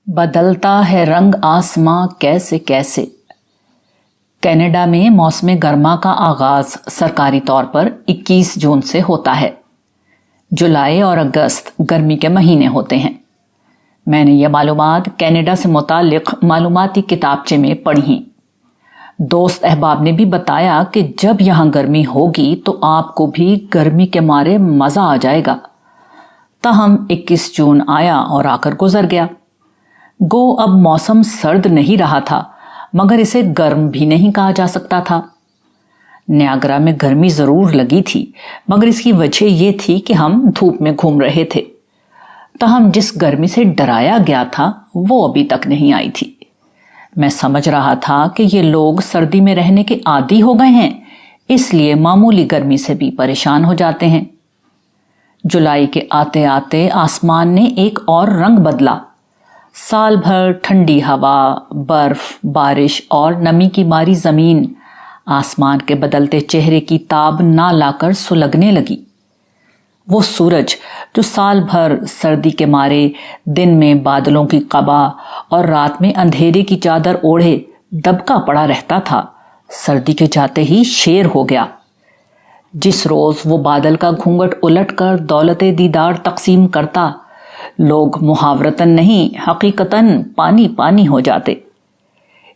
بدلتا ہے رنگ آسماں کیسے کیسے۔ کینیڈا میں موسم گرما کا آغاز سرکاری طور پر 21 جون سے ہوتا ہے۔ جولائی اور اگست گرمی کے مہینے ہوتے ہیں۔ میں نے یہ معلومات کینیڈا سے متعلق معلوماتی کتابچے میں پڑھی۔ دوست احباب نے بھی بتایا کہ جب یہاں گرمی ہوگی تو آپ کو بھی گرمی کے مارے مزہ آ جائے گا۔ تاہم 21 جون آیا اور آ کر گزر گیا۔ گو اب موسم سرد نہیں رہا تھا مگر اسے گرم بھی نہیں کہا جا سکتا تھا۔ نیاگرا میں گرمی ضرور لگی تھی مگر اس کی وجہ یہ تھی کہ ہم دھوپ میں گھوم رہے تھے۔ تاہم جس گرمی سے ڈرایا گیا تھا وہ ابھی تک نہیں آئی تھی۔ میں سمجھ رہا تھا کہ یہ لوگ سردی میں رہنے کے عادی ہو گئے ہیں، اس لیے معمولی گرمی سے بھی پریشان ہو جاتے ہیں۔ جولائی کے آتے آتے آسمان نے ایک اور رنگ بدلا۔ سال بھر ٹھنڈی ہوا، برف، بارش اور نمی کی ماری زمین آسمان کے بدلتے چہرے کی تاب نہ لا کر سلگنے لگی۔ وہ سورج جو سال بھر سردی کے مارے دن میں بادلوں کی قبا اور رات میں اندھیرے کی چادر اوڑھے دبکا پڑا رہتا تھا، سردی کے جاتے ہی شیر ہو گیا۔ جس روز وہ بادل کا گھونگٹ الٹ کر دولت دیدار تقسیم کرتا، لوگ محاورتاً نہیں حقیقتاً پانی پانی ہو جاتے۔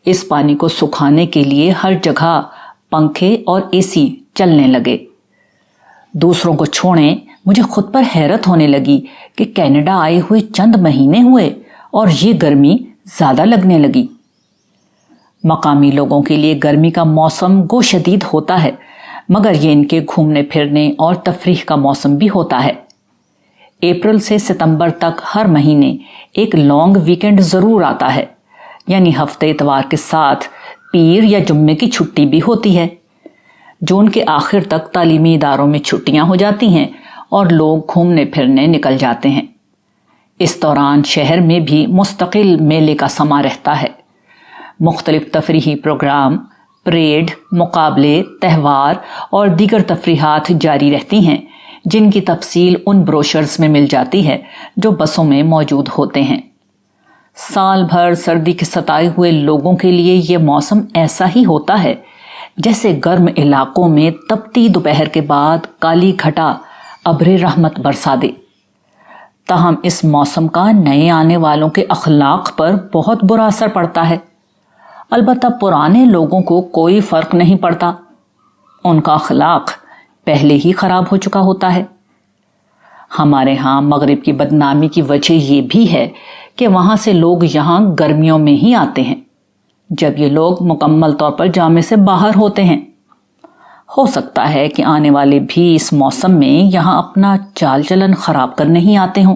اس پانی کو سکھانے کے لیے ہر جگہ پنکھے اور اے سی چلنے لگے۔ دوسروں کو چھوڑیں، مجھے خود پر حیرت ہونے لگی کہ کینیڈا آئے ہوئے چند مہینے ہوئے اور یہ گرمی زیادہ لگنے لگی۔ مقامی لوگوں کے لیے گرمی کا موسم گو شدید ہوتا ہے مگر یہ ان کے گھومنے پھرنے اور تفریح کا موسم بھی ہوتا ہے۔ اپریل سے ستمبر تک ہر مہینے ایک لانگ ویکنڈ ضرور آتا ہے، یعنی ہفتے اتوار کے ساتھ پیر یا جمعے کی چھٹی بھی ہوتی ہے۔ جون کے آخر تک تعلیمی اداروں میں چھٹیاں ہو جاتی ہیں اور لوگ گھومنے پھرنے نکل جاتے ہیں۔ اس دوران شہر میں بھی مستقل میلے کا سما رہتا ہے۔ مختلف تفریحی پروگرام، پریڈ، مقابلے، تہوار اور دیگر تفریحات جاری رہتی ہیں جن کی تفصیل ان بروشرز میں مل جاتی ہے جو بسوں میں موجود ہوتے ہیں۔ سال بھر سردی کے ستائے ہوئے لوگوں کے لیے یہ موسم ایسا ہی ہوتا ہے جیسے گرم علاقوں میں تپتی دوپہر کے بعد کالی گھٹا ابر رحمت برسا دے۔ تاہم اس موسم کا نئے آنے والوں کے اخلاق پر بہت برا اثر پڑتا ہے۔ البتہ پرانے لوگوں کو کوئی فرق نہیں پڑتا، ان کا اخلاق پہلے ہی خراب ہو چکا ہوتا ہے۔ ہمارے ہاں مغرب کی بدنامی کی وجہ یہ بھی ہے کہ وہاں سے لوگ یہاں گرمیوں میں ہی آتے ہیں جب یہ لوگ مکمل طور پر جامے سے باہر ہوتے ہیں۔ ہو سکتا ہے کہ آنے والے بھی اس موسم میں یہاں اپنا چال چلن خراب کرنے ہی آتے ہوں۔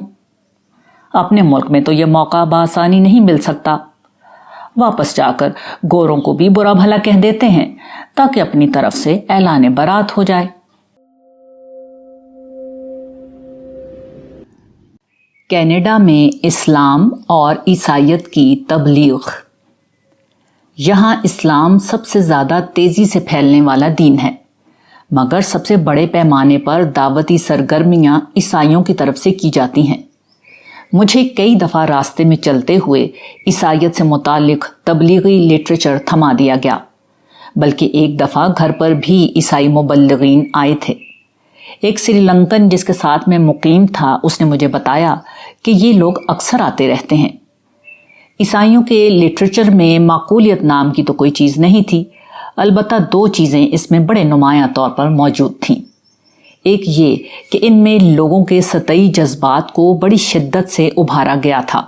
اپنے ملک میں تو یہ موقع بآسانی نہیں مل سکتا، واپس جا کر گوروں کو بھی برا بھلا کہہ دیتے ہیں تاکہ اپنی طرف سے اعلان برات ہو جائے۔ کینیڈا میں اسلام اور عیسائیت کی تبلیغ۔ یہاں اسلام سب سے زیادہ تیزی سے پھیلنے والا دین ہے مگر سب سے بڑے پیمانے پر دعوتی سرگرمیاں عیسائیوں کی طرف سے کی جاتی ہیں۔ مجھے کئی دفعہ راستے میں چلتے ہوئے عیسائیت سے متعلق تبلیغی لٹریچر تھما دیا گیا، بلکہ ایک دفعہ گھر پر بھی عیسائی مبلغین آئے تھے۔ ایک سری لنکن جس کے ساتھ میں مقیم تھا، اس نے مجھے بتایا کہ یہ لوگ اکثر آتے رہتے ہیں۔ عیسائیوں کے لٹریچر میں معقولیت نام کی تو کوئی چیز نہیں تھی، البتہ دو چیزیں اس میں بڑے نمایاں طور پر موجود تھیں۔ ایک یہ کہ ان میں لوگوں کے سطحی جذبات کو بڑی شدت سے ابھارا گیا تھا۔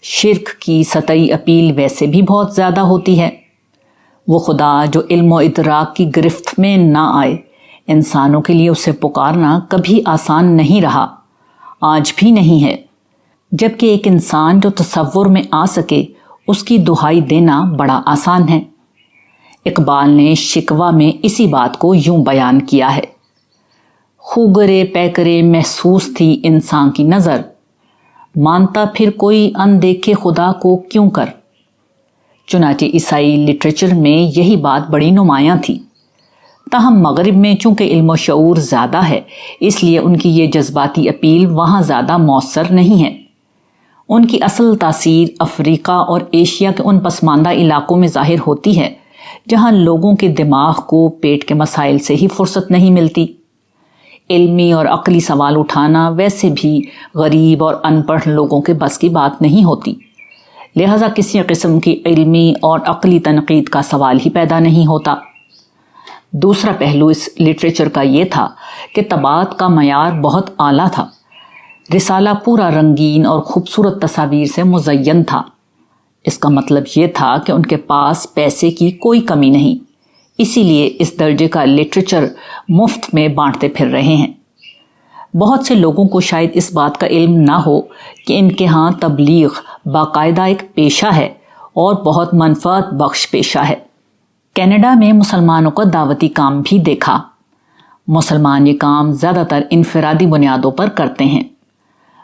شرک کی سطحی اپیل ویسے بھی بہت زیادہ ہوتی ہے۔ وہ خدا جو علم و ادراک کی گرفت میں نہ آئے، انسانوں کے لیے اسے پکارنا کبھی آسان نہیں رہا، آج بھی نہیں ہے، جبکہ ایک انسان جو تصور میں آ سکے اس کی دہائی دینا بڑا آسان ہے۔ اقبال نے شکوہ میں اسی بات کو یوں بیان کیا ہے: خوگرے پیکرے محسوس تھی انسان کی نظر، مانتا پھر کوئی اندیکھے خدا کو کیوں کر۔ چنانچہ عیسائی لٹریچر میں یہی بات بڑی نمایاں تھی۔ تاہم مغرب میں چونکہ علم و شعور زیادہ ہے، اس لیے ان کی یہ جذباتی اپیل وہاں زیادہ مؤثر نہیں ہے۔ ان کی اصل تاثیر افریقہ اور ایشیا کے ان پسماندہ علاقوں میں ظاہر ہوتی ہے جہاں لوگوں کے دماغ کو پیٹ کے مسائل سے ہی فرصت نہیں ملتی۔ علمی اور عقلی سوال اٹھانا ویسے بھی غریب اور ان پڑھ لوگوں کے بس کی بات نہیں ہوتی، لہٰذا کسی قسم کی علمی اور عقلی تنقید کا سوال ہی پیدا نہیں ہوتا۔ دوسرا پہلو اس لٹریچر کا یہ تھا کہ طباعت کا معیار بہت اعلیٰ تھا۔ رسالہ پورا رنگین اور خوبصورت تصاویر سے مزین تھا۔ اس کا مطلب یہ تھا کہ ان کے پاس پیسے کی کوئی کمی نہیں، اسی لیے اس درجے کا لٹریچر مفت میں بانٹتے پھر رہے ہیں۔ بہت سے لوگوں کو شاید اس بات کا علم نہ ہو کہ ان کے ہاں تبلیغ باقاعدہ ایک پیشہ ہے اور بہت منفعت بخش پیشہ ہے۔ کینیڈا میں مسلمانوں کا دعوتی کام بھی دیکھا۔ مسلمان یہ کام زیادہ تر انفرادی بنیادوں پر کرتے ہیں۔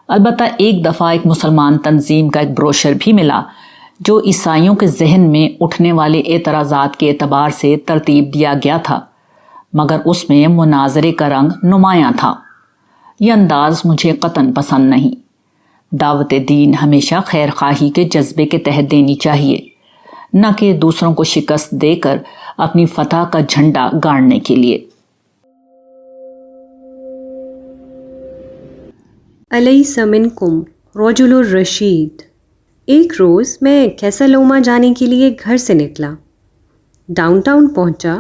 البتہ ایک دفعہ ایک مسلمان تنظیم کا ایک بروشر بھی ملا جو عیسائیوں کے ذہن میں اٹھنے والے اعتراضات کے اعتبار سے ترتیب دیا گیا تھا، مگر اس میں مناظرے کا رنگ نمایاں تھا۔ یہ انداز مجھے قطعاً پسند نہیں۔ دعوت دین ہمیشہ خیر خواہی کے جذبے کے تحت دینی چاہیے، نہ کہ دوسروں کو شکست دے کر اپنی فتح کا جھنڈا گاڑنے کے لیے۔ الیس منکم رجل الرشید۔ ایک روز میں کیسالوما جانے کے لیے گھر سے نکلا۔ ڈاؤن ٹاؤن پہنچا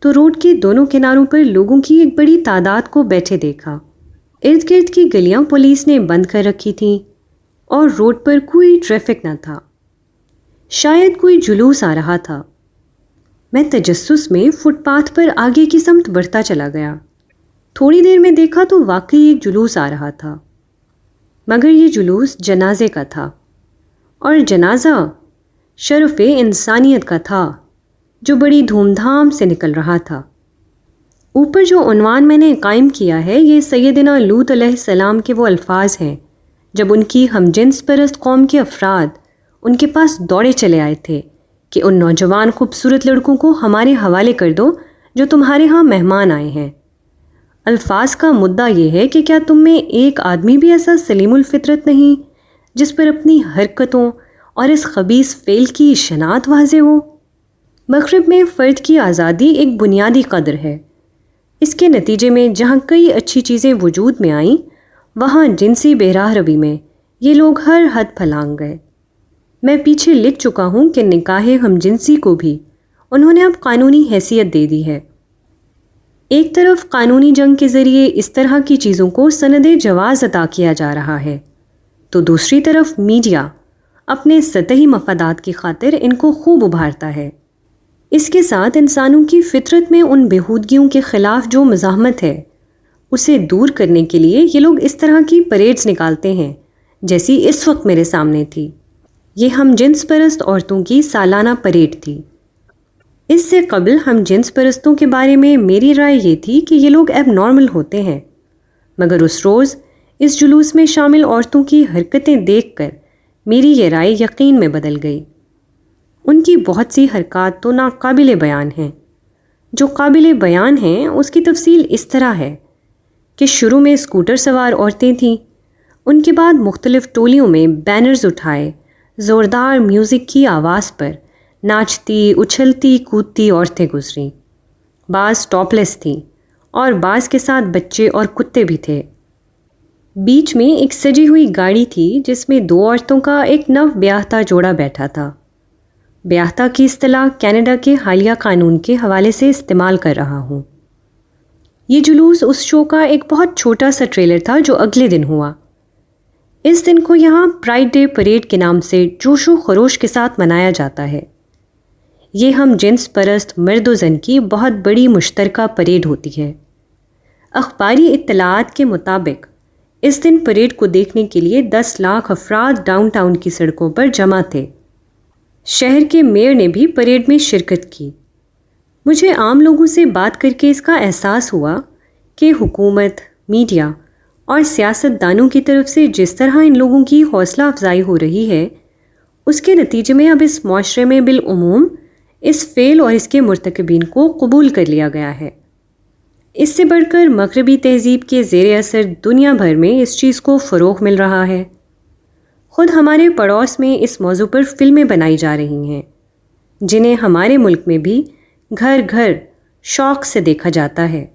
تو روڈ کے دونوں کناروں پر لوگوں کی ایک بڑی تعداد کو بیٹھے دیکھا۔ ارد گرد کی گلیاں پولیس نے بند کر رکھی تھیں اور روڈ پر کوئی ٹریفک نہ تھا، شاید کوئی جلوس آ رہا تھا۔ میں تجسس میں فٹ پاتھ پر آگے کی سمت بڑھتا چلا گیا۔ تھوڑی دیر میں دیکھا تو واقعی ایک جلوس آ رہا تھا، مگر یہ جلوس جنازے کا تھا، اور جنازہ شرف انسانیت کا تھا جو بڑی دھوم دھام سے نکل رہا تھا۔ اوپر جو عنوان میں نے قائم کیا ہے یہ سیدنا لوط علیہ السلام کے وہ الفاظ ہیں جب ان کی ہم جنس پرست قوم کے افراد ان کے پاس دوڑے چلے آئے تھے کہ ان نوجوان خوبصورت لڑکوں کو ہمارے حوالے کر دو جو تمہارے ہاں مہمان آئے ہیں۔ الفاظ کا مدعا یہ ہے کہ کیا تم میں ایک آدمی بھی ایسا سلیم الفطرت نہیں جس پر اپنی حرکتوں اور اس خبیث فعل کی شناعت واضح ہو؟ مغرب میں فرد کی آزادی ایک بنیادی قدر ہے۔ اس کے نتیجے میں جہاں کئی اچھی چیزیں وجود میں آئیں، وہاں جنسی بہراہ روی میں یہ لوگ ہر حد پھلانگ گئے۔ میں پیچھے لکھ چکا ہوں کہ نکاح ہم جنسی کو بھی انہوں نے اب قانونی حیثیت دے دی ہے۔ ایک طرف قانونی جنگ کے ذریعے اس طرح کی چیزوں کو سند جواز عطا کیا جا رہا ہے، تو دوسری طرف میڈیا اپنے سطحی مفادات کی خاطر ان کو خوب ابھارتا ہے۔ اس کے ساتھ انسانوں کی فطرت میں ان بےہودگیوں کے خلاف جو مزاحمت ہے اسے دور کرنے کے لیے یہ لوگ اس طرح کی پریڈز نکالتے ہیں جیسی اس وقت میرے سامنے تھی۔ یہ ہم جنس پرست عورتوں کی سالانہ پریڈ تھی۔ اس سے قبل ہم جنس پرستوں کے بارے میں میری رائے یہ تھی کہ یہ لوگ ایب نارمل ہوتے ہیں، مگر اس روز اس جلوس میں شامل عورتوں کی حرکتیں دیکھ کر میری یہ رائے یقین میں بدل گئی۔ ان کی بہت سی حرکات تو ناقابل بیان ہیں۔ جو قابل بیان ہیں اس کی تفصیل اس طرح ہے کہ شروع میں اسکوٹر سوار عورتیں تھیں، ان کے بعد مختلف ٹولیوں میں بینرز اٹھائے زوردار میوزک کی آواز پر ناچتی اچھلتی کودتی عورتیں گزریں۔ بعض ٹاپ لیس تھیں اور بعض کے ساتھ بچے اور کتے بھی تھے۔ بیچ میں ایک سجی ہوئی گاڑی تھی جس میں دو عورتوں کا ایک نو بیاہتا جوڑا بیٹھا تھا۔ بیاہتا کی اصطلاح کینیڈا کے حالیہ قانون کے حوالے سے استعمال کر رہا ہوں۔ یہ جلوس اس شو کا ایک بہت چھوٹا سا ٹریلر تھا جو اگلے دن ہوا۔ اس دن کو یہاں پرائڈ ڈے پریڈ کے نام سے جوش و خروش کے ساتھ منایا جاتا ہے۔ یہ ہم جنس پرست مرد و زن کی بہت بڑی مشترکہ پریڈ ہوتی ہے۔ اخباری اطلاعات کے مطابق اس دن پریڈ کو دیکھنے کے لیے 10 لاکھ افراد ڈاؤن ٹاؤن کی سڑکوں پر جمع تھے۔ شہر کے میئر نے بھی پریڈ میں شرکت کی۔ مجھے عام لوگوں سے بات کر کے اس کا احساس ہوا کہ حکومت، میڈیا اور سیاست دانوں کی طرف سے جس طرح ان لوگوں کی حوصلہ افزائی ہو رہی ہے، اس کے نتیجے میں اب اس معاشرے میں بالعموم اس فعل اور اس کے مرتکبین کو قبول کر لیا گیا ہے۔ اس سے بڑھ کر مغربی تہذیب کے زیر اثر دنیا بھر میں اس چیز کو فروغ مل رہا ہے۔ خود ہمارے پڑوس میں اس موضوع پر فلمیں بنائی جا رہی ہیں جنہیں ہمارے ملک میں بھی گھر گھر شوق سے دیکھا جاتا ہے۔